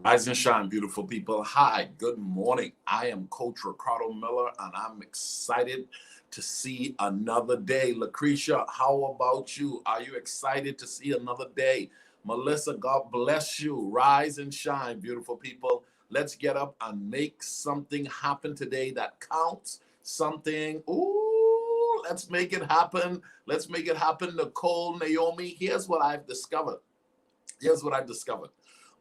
Rise and shine, beautiful people. Hi, good morning. I am Coach Ricardo Miller, and I'm excited to see another day. Lucretia, how about you? Are you excited to see another day? Melissa, God bless you. Rise and shine, beautiful people. Let's get up and make something happen today that counts. Something, let's make it happen. Let's make it happen. Nicole, Naomi, here's what I've discovered. Here's what I've discovered.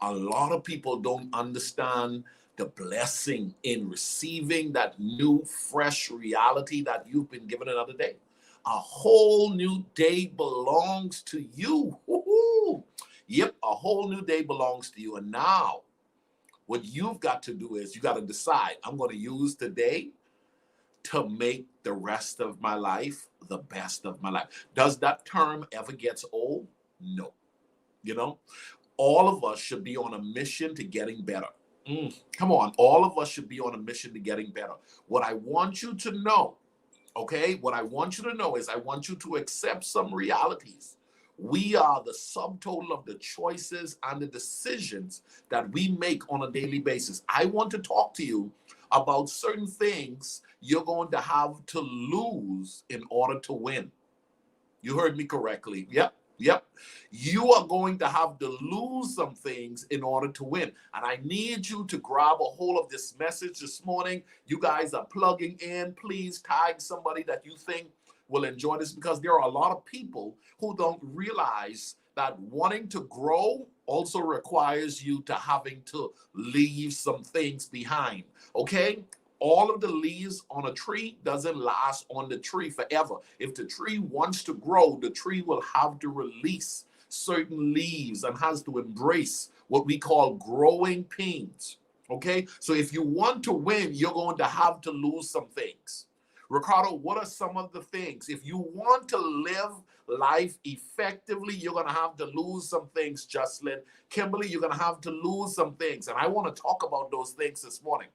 A lot of people don't understand the blessing in receiving that new, fresh reality that you've been given another day. A whole new day belongs to you. Woo-hoo. Yep, a whole new day belongs to you. And now, what you've got to do is you got to decide, I'm going to use today to make the rest of my life the best of my life. Does that term ever get old? No. You know, all of us should be on a mission to getting better. Come on, all of us should be on a mission to getting better. What I want you to know, okay, what I want you to know is I want you to accept some realities. We are the subtotal of the choices and the decisions that we make on a daily basis. I want to talk to you about certain things you're going to have to lose in order to win. You heard me correctly. Yep. Yep. You are going to have to lose some things in order to win. And I need you to grab a hold of this message this morning. You guys are plugging in. Please tag somebody that you think will enjoy this, because there are a lot of people who don't realize that wanting to grow also requires you to having to leave some things behind. Okay? All of the leaves on a tree doesn't last on the tree forever. If the tree wants to grow, the tree will have to release certain leaves and has to embrace what we call growing pains. Okay? So if you want to win, you're going to have to lose some things. Ricardo, what are some of the things? If you want to live life effectively, you're going to have to lose some things, Jocelyn. Kimberly, you're going to have to lose some things. And I want to talk about those things this morning.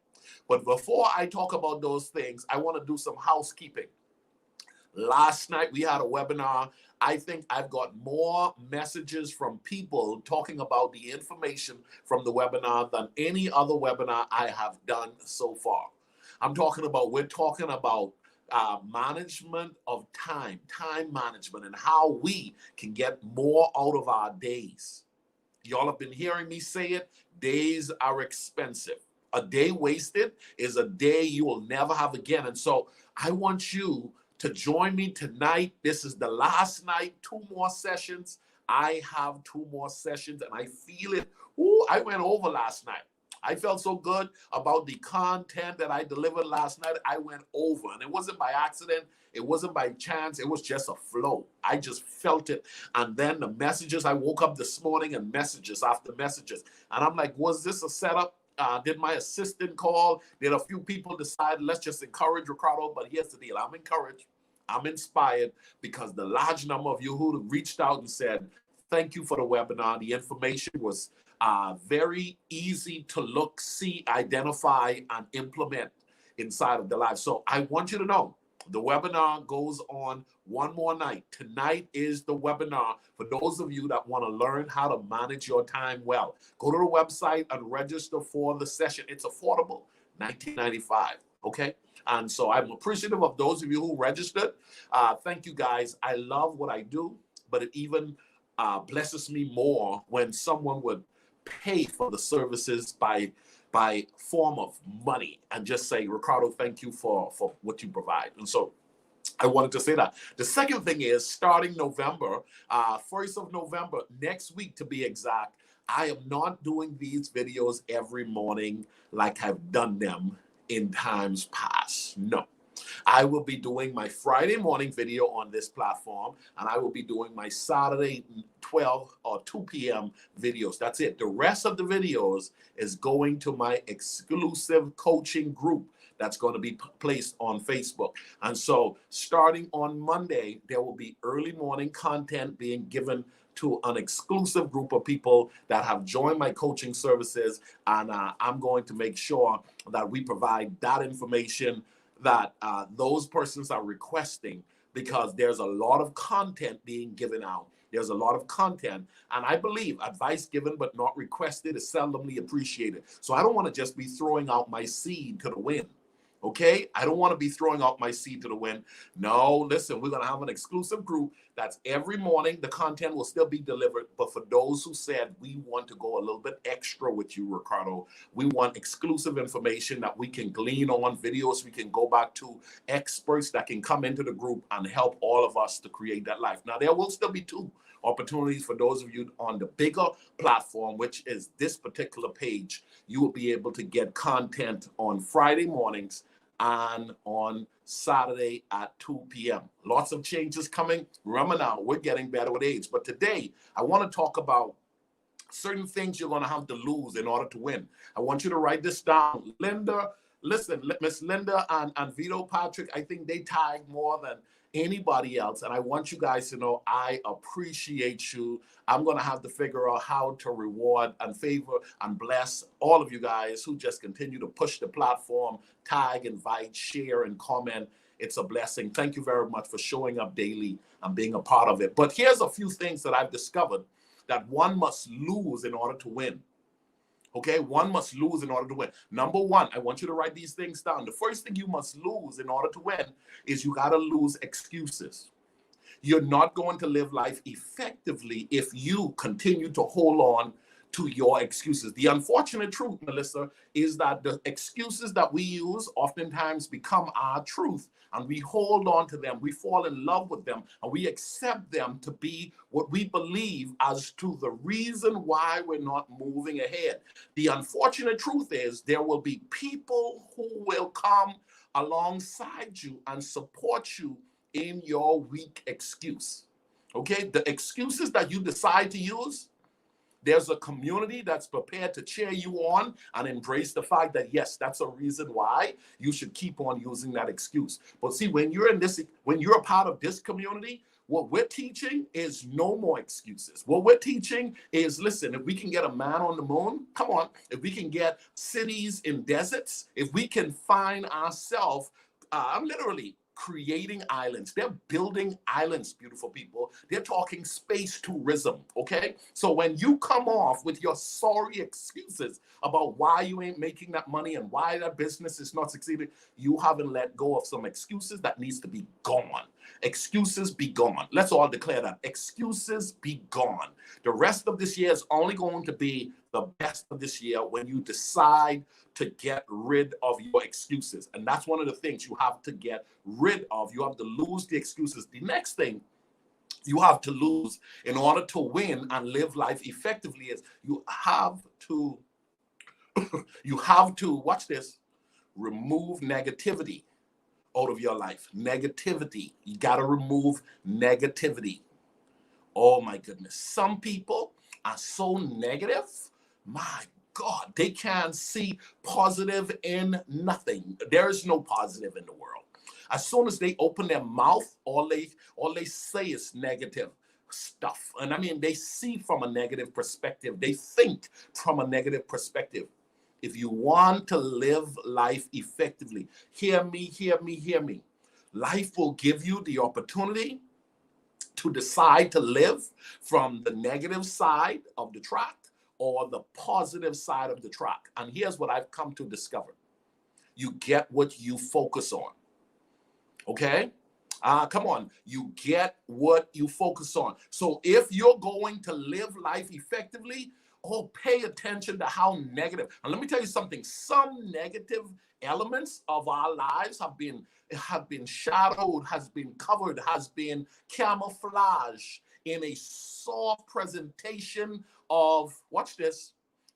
But before I talk about those things, I want to do some housekeeping. Last night we had a webinar. I think I've got more messages from people talking about the information from the webinar than any other webinar I have done so far. We're talking about management of time management, and how we can get more out of our days. Y'all have been hearing me say it. Days are expensive. A day wasted is a day you will never have again. And so I want you to join me tonight. This is the last night, 2 more sessions. I have 2 more sessions and I feel it. I went over last night. I felt so good about the content that I delivered last night. I went over, and it wasn't by accident. It wasn't by chance. It was just a flow. I just felt it. And then the messages, I woke up this morning and messages after messages. And I'm like, was this a setup? Did my assistant call? Did a few people decide, let's just encourage Ricardo? But here's the deal. I'm encouraged. I'm inspired because the large number of you who reached out and said, thank you for the webinar. The information was very easy to look, see, identify, and implement inside of the life. So I want you to know the webinar goes on one more night. Tonight is the webinar for those of you that want to learn how to manage your time well. Go to the website and register for the session. It's affordable, $19.95. Okay? And so I'm appreciative of those of you who registered. Thank you, guys. I love what I do, but it even blesses me more when someone would pay for the services by form of money and just say, Ricardo, thank you for what you provide. And so I wanted to say that. The second thing is, starting November, 1st of November, next week to be exact, I am not doing these videos every morning like I've done them in times past. No. I will be doing my Friday morning video on this platform, and I will be doing my Saturday 12 or 2 p.m. videos. That's it. The rest of the videos is going to my exclusive coaching group that's going to be placed on Facebook. And so starting on Monday, there will be early morning content being given to an exclusive group of people that have joined my coaching services. And I'm going to make sure that we provide that information that those persons are requesting, because there's a lot of content being given out. There's a lot of content. And I believe advice given but not requested is seldomly appreciated. So I don't want to just be throwing out my seed to the wind. Okay, I don't want to be throwing out my seed to the wind. No, listen, we're going to have an exclusive group that's every morning. The content will still be delivered. But for those who said we want to go a little bit extra with you, Ricardo, we want exclusive information that we can glean on, videos we can go back to, experts that can come into the group and help all of us to create that life. Now, there will still be two opportunities for those of you on the bigger platform, which is this particular page. You will be able to get content on Friday mornings and on Saturday at 2 p.m. Lots of changes coming. Remember now, we're getting better with age. But today, I want to talk about certain things you're going to have to lose in order to win. I want you to write this down. Linda, listen, Miss Linda and Vito Patrick, I think they tag more than anybody else. And I want you guys to know I appreciate you. I'm going to have to figure out how to reward and favor and bless all of you guys who just continue to push the platform, tag, invite, share, and comment. It's a blessing. Thank you very much for showing up daily and being a part of it. But here's a few things that I've discovered that one must lose in order to win. Okay, one must lose in order to win. Number one, I want you to write these things down. The first thing you must lose in order to win is you got to lose excuses. You're not going to live life effectively if you continue to hold on to your excuses. The unfortunate truth, Melissa, is that the excuses that we use oftentimes become our truth, and we hold on to them. We fall in love with them, and we accept them to be what we believe as to the reason why we're not moving ahead. The unfortunate truth is there will be people who will come alongside you and support you in your weak excuse. Okay, the excuses that you decide to use, there's a community that's prepared to cheer you on and embrace the fact that, yes, that's a reason why you should keep on using that excuse. But see, when you're a part of this community, what we're teaching is no more excuses. What we're teaching is, listen, if we can get a man on the moon, come on, if we can get cities in deserts, if we can find ourselves, literally creating islands. They're building islands, beautiful people. They're talking space tourism, okay? So when you come off with your sorry excuses about why you ain't making that money and why that business is not succeeding, you haven't let go of some excuses that needs to be gone. Excuses be gone. Let's all declare that. Excuses be gone. The rest of this year is only going to be the best of this year when you decide to get rid of your excuses. And that's one of the things you have to get rid of. You have to lose the excuses. The next thing you have to lose in order to win and live life effectively is you have to watch this, remove negativity out of your life. Negativity. You got to remove negativity. Oh my goodness. Some people are so negative. My God, they can't see positive in nothing. There is no positive in the world. As soon as they open their mouth, all they say is negative stuff. And I mean, they see from a negative perspective. They think from a negative perspective. If you want to live life effectively, hear me, hear me, hear me. Life will give you the opportunity to decide to live from the negative side of the track or the positive side of the track. And here's what I've come to discover. You get what you focus on. Okay? Come on. You get what you focus on. So if you're going to live life effectively, pay attention to how negative. And let me tell you something. Some negative elements of our lives have been shadowed, has been covered, has been camouflaged in a soft presentation of, watch this,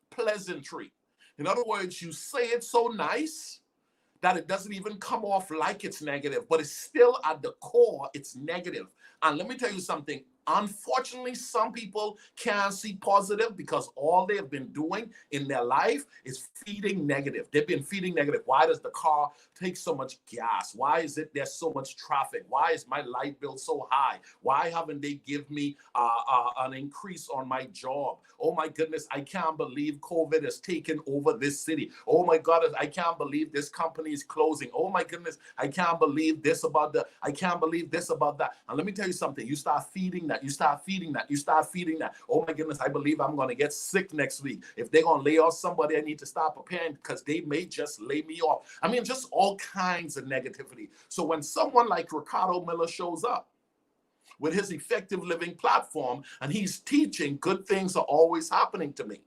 pleasantry. In other words, you say it so nice that it doesn't even come off like it's negative, but it's still at the core, it's negative. And let me tell you something. Unfortunately, some people can't see positive because all they have been doing in their life is feeding negative. They've been feeding negative. Why does the car take so much gas? Why is it there's so much traffic? Why is my light bill so high? Why haven't they give me an increase on my job? Oh my goodness, I can't believe COVID has taken over this city. Oh my God, I can't believe this company is closing. Oh my goodness, I can't believe this about that. And let me tell you something. You start feeding that that. You start feeding that. You start feeding that. Oh my goodness, I believe I'm going to get sick next week. If they're going to lay off somebody, I need to start preparing because they may just lay me off. I mean, just all kinds of negativity. So when someone like Ricardo Miller shows up with his effective living platform and he's teaching, good things are always happening to me.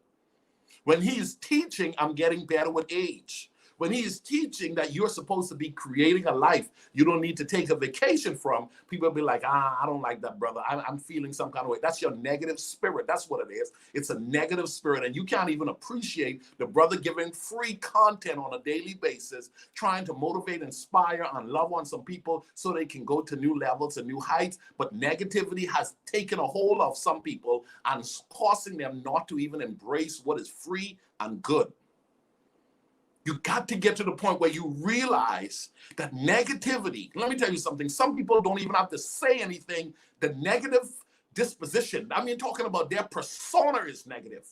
When he's teaching, I'm getting better with age. When he's teaching that you're supposed to be creating a life you don't need to take a vacation from, people will be like, I don't like that, brother. I'm feeling some kind of way. That's your negative spirit. That's what it is. It's a negative spirit. And you can't even appreciate the brother giving free content on a daily basis, trying to motivate, inspire, and love on some people so they can go to new levels and new heights. But negativity has taken a hold of some people and causing them not to even embrace what is free and good. You got to get to the point where you realize that negativity, let me tell you something, some people don't even have to say anything. The negative disposition, I mean, talking about their persona is negative.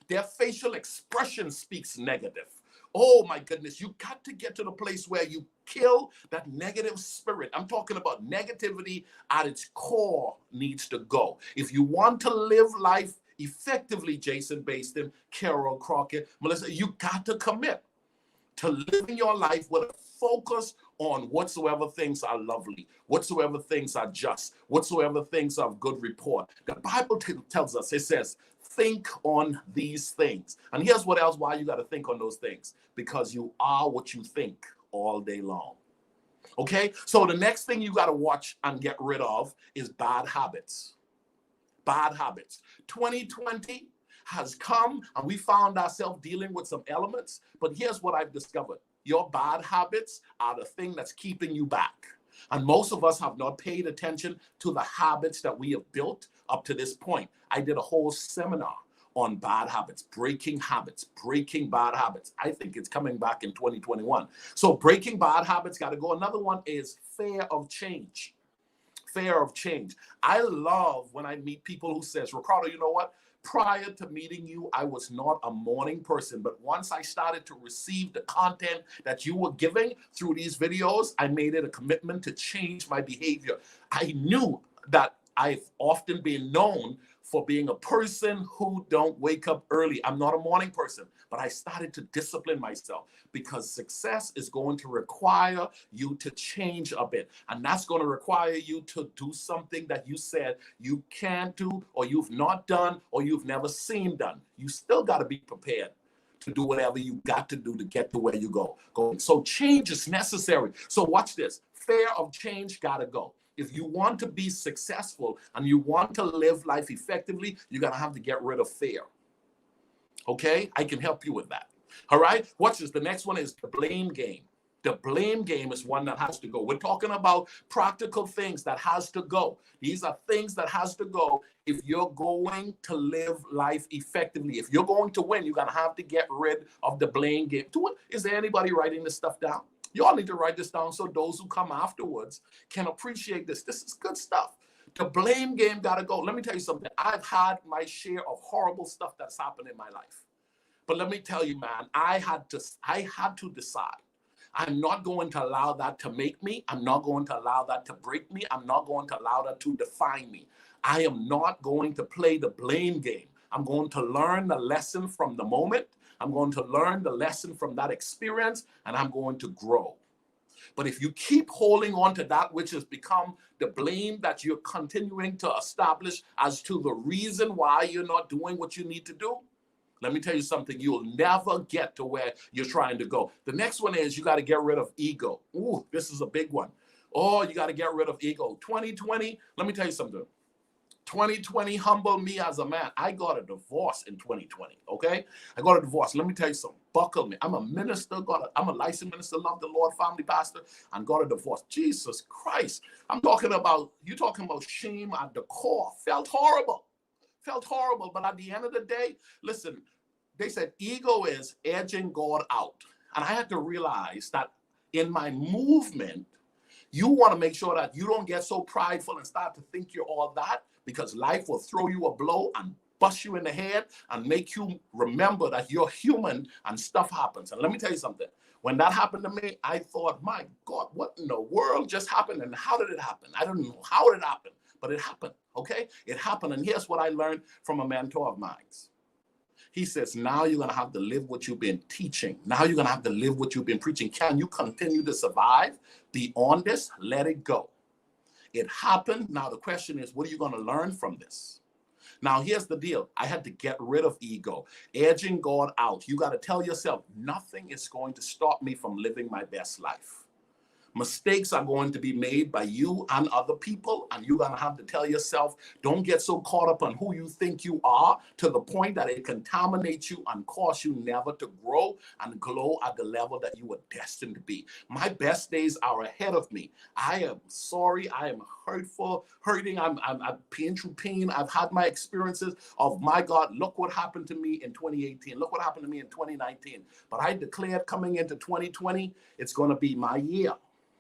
Their facial expression speaks negative. Oh my goodness, you got to get to the place where you kill that negative spirit. I'm talking about negativity at its core needs to go. If you want to live life effectively, Jason Baston, Carol Crockett, Melissa, you got to commit to living your life with a focus on whatsoever things are lovely, whatsoever things are just, whatsoever things are of good report. The Bible tells us, it says, think on these things. And here's what else, why you got to think on those things. Because you are what you think all day long. Okay? So the next thing you got to watch and get rid of is bad habits. Bad habits. 2020 has come and we found ourselves dealing with some elements. But here's what I've discovered. Your bad habits are the thing that's keeping you back. And most of us have not paid attention to the habits that we have built up to this point. I did a whole seminar on bad habits, breaking bad habits. I think it's coming back in 2021. So breaking bad habits got to go. Another one is fear of change. Fear of change. I love when I meet people who says, Ricardo, you know what? Prior to meeting you, I was not a morning person. But once I started to receive the content that you were giving through these videos, I made it a commitment to change my behavior. I knew that I've often been known for being a person who don't wake up early. I'm not a morning person, but I started to discipline myself because success is going to require you to change a bit. And that's going to require you to do something that you said you can't do, or you've not done, or you've never seen done. You still got to be prepared to do whatever you got to do to get to where you go. So change is necessary. So watch this. Fear of change got to go. If you want to be successful and you want to live life effectively, you're going to have to get rid of fear. Okay? I can help you with that. All right? Watch this. The next one is the blame game. The blame game is one that has to go. We're talking about practical things that has to go. These are things that has to go if you're going to live life effectively. If you're going to win, you're going to have to get rid of the blame game. Is there anybody writing this stuff down? You all need to write this down so those who come afterwards can appreciate this. This is good stuff. The blame game got to go. Let me tell you something. I've had my share of horrible stuff that's happened in my life. But let me tell you, man, I had to decide. I'm not going to allow that to make me. I'm not going to allow that to break me. I'm not going to allow that to define me. I am not going to play the blame game. I'm going to learn the lesson from the moment. I'm going to learn the lesson from that experience, and I'm going to grow. But if you keep holding on to that which has become the blame that you're continuing to establish as to the reason why you're not doing what you need to do, let me tell you something, you'll never get to where you're trying to go. The next one is you got to get rid of ego. Ooh, this is a big one. Oh, you got to get rid of ego. 2020, let me tell you something. 2020 humbled me as a man. I got a divorce in 2020, okay? I got a divorce. Let me tell you something. Buckle me. I'm a minister. I'm a licensed minister, love the Lord, family pastor, and got a divorce. Jesus Christ. You're talking about shame at the core. Felt horrible. But at the end of the day, listen, they said ego is edging God out. And I had to realize that in my movement, you want to make sure that you don't get so prideful and start to think you're all that, because life will throw you a blow and bust you in the head and make you remember that you're human and stuff happens. And let me tell you something. When that happened to me, I thought, my God, what in the world just happened and how did it happen? I don't know how it happened, but it happened, okay? It happened, and here's what I learned from a mentor of mine. He says, now you're going to have to live what you've been teaching. Now you're going to have to live what you've been preaching. Can you continue to survive beyond this? Let it go. It happened. Now the question is, what are you going to learn from this? Now, here's the deal. I had to get rid of ego, edging God out. You got to tell yourself, nothing is going to stop me from living my best life. Mistakes are going to be made by you and other people, and you're going to have to tell yourself, don't get so caught up on who you think you are to the point that it contaminates you and cause you never to grow and glow at the level that you were destined to be. My best days are ahead of me. I am sorry. I am hurting. I'm pain through pain. I've had my experiences of, my God, look what happened to me in 2018. Look what happened to me in 2019. But I declared coming into 2020, it's going to be my year.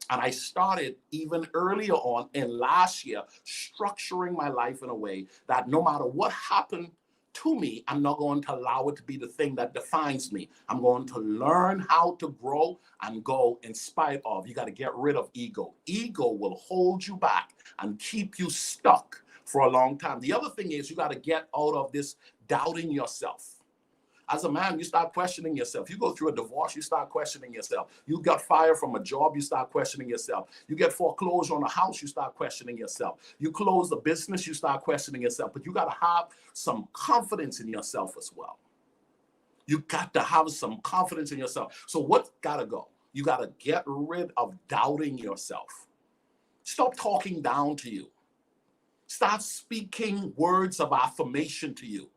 And I started even earlier on in last year, structuring my life in a way that no matter what happened to me, I'm not going to allow it to be the thing that defines me. I'm going to learn how to grow and go in spite of. You got to get rid of ego. Ego will hold you back and keep you stuck for a long time. The other thing is you got to get out of this doubting yourself. As a man, you start questioning yourself. You go through a divorce, you start questioning yourself. You got fired from a job, you start questioning yourself. You get foreclosed on a house, you start questioning yourself. You close the business, you start questioning yourself. But you got to have some confidence in yourself as well. You got to have some confidence in yourself. So what's got to go? You got to get rid of doubting yourself. Stop talking down to you. Start speaking words of affirmation to you.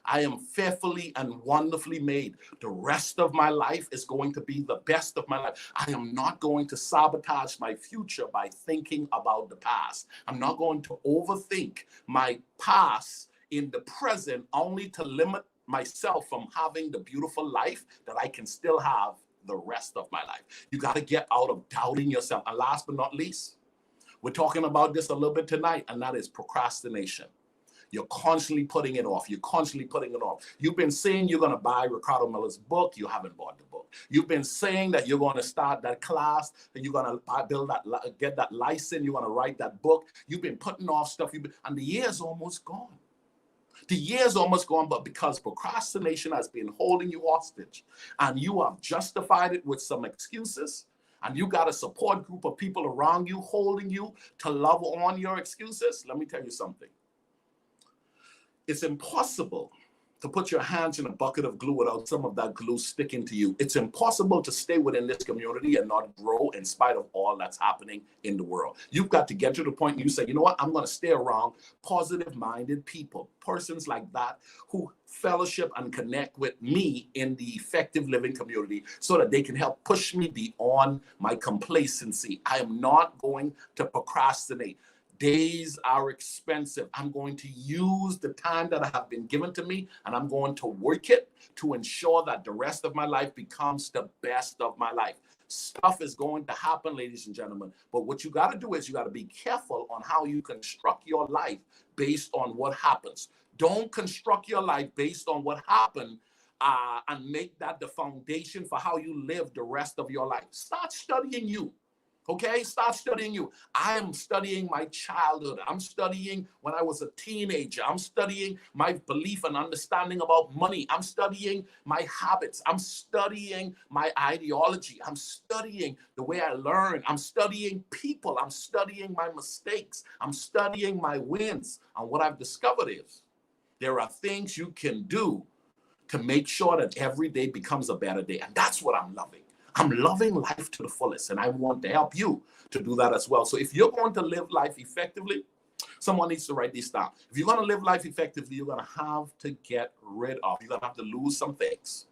I am fearfully and wonderfully made. The rest of my life is going to be the best of my life. I am not going to sabotage my future by thinking about the past. I'm not going to overthink my past in the present only to limit myself from having the beautiful life that I can still have the rest of my life. You got to get out of doubting yourself. And last but not least, we're talking about this a little bit tonight, and that is procrastination. You're constantly putting it off. You're constantly putting it off. You've been saying you're going to buy Ricardo Miller's book. You haven't bought the book. You've been saying that you're going to start that class, that you're going to get that license. You're going to write that book. You've been putting off stuff. And the year's almost gone. The year's almost gone, but because procrastination has been holding you hostage and you have justified it with some excuses, and you got a support group of people around you holding you to love on your excuses, let me tell you something. It's impossible to put your hands in a bucket of glue without some of that glue sticking to you. It's impossible to stay within this community and not grow in spite of all that's happening in the world. You've got to get to the point where you say, you know what, I'm going to stay around positive-minded people, persons like that who fellowship and connect with me in the effective living community so that they can help push me beyond my complacency. I am not going to procrastinate. Days are expensive. I'm going to use the time that I have been given to me, and I'm going to work it to ensure that the rest of my life becomes the best of my life. Stuff is going to happen, ladies and gentlemen. But what you got to do is you got to be careful on how you construct your life based on what happens. Don't construct your life based on what happened and make that the foundation for how you live the rest of your life. Start studying you. Okay, start studying you. I'm studying my childhood. I'm studying when I was a teenager. I'm studying my belief and understanding about money. I'm studying my habits. I'm studying my ideology. I'm studying the way I learn. I'm studying people. I'm studying my mistakes. I'm studying my wins. And what I've discovered is there are things you can do to make sure that every day becomes a better day. And that's what I'm loving. I'm loving life to the fullest, and I want to help you to do that as well. So if you're going to live life effectively, someone needs to write this down. If you're going to live life effectively, you're going to have to get rid of. You're going to have to lose some things.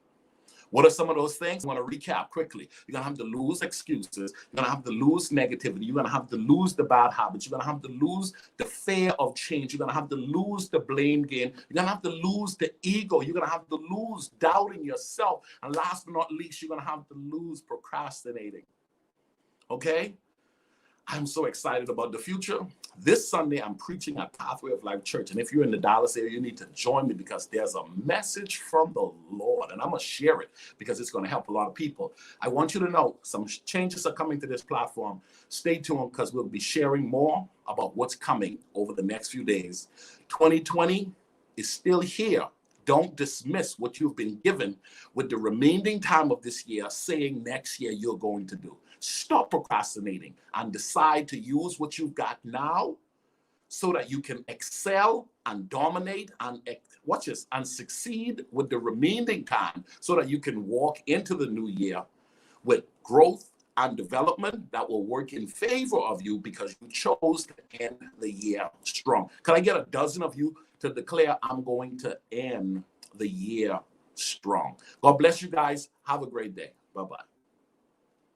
What are some of those things? I want to recap quickly. You're going to have to lose excuses. You're going to have to lose negativity. You're going to have to lose the bad habits. You're going to have to lose the fear of change. You're going to have to lose the blame game. You're going to have to lose the ego. You're going to have to lose doubting yourself. And last but not least, you're going to have to lose procrastinating. Okay? I'm so excited about the future. This Sunday, I'm preaching at Pathway of Life Church. And if you're in the Dallas area, you need to join me because there's a message from the Lord. And I'm going to share it because it's going to help a lot of people. I want you to know some changes are coming to this platform. Stay tuned because we'll be sharing more about what's coming over the next few days. 2020 is still here. Don't dismiss what you've been given with the remaining time of this year, saying next year you're going to do. Stop procrastinating and decide to use what you've got now so that you can excel and dominate and watch this and succeed with the remaining time so that you can walk into the new year with growth and development that will work in favor of you because you chose to end the year strong. Can I get a dozen of you to declare I'm going to end the year strong? God bless you guys. Have a great day. Bye-bye.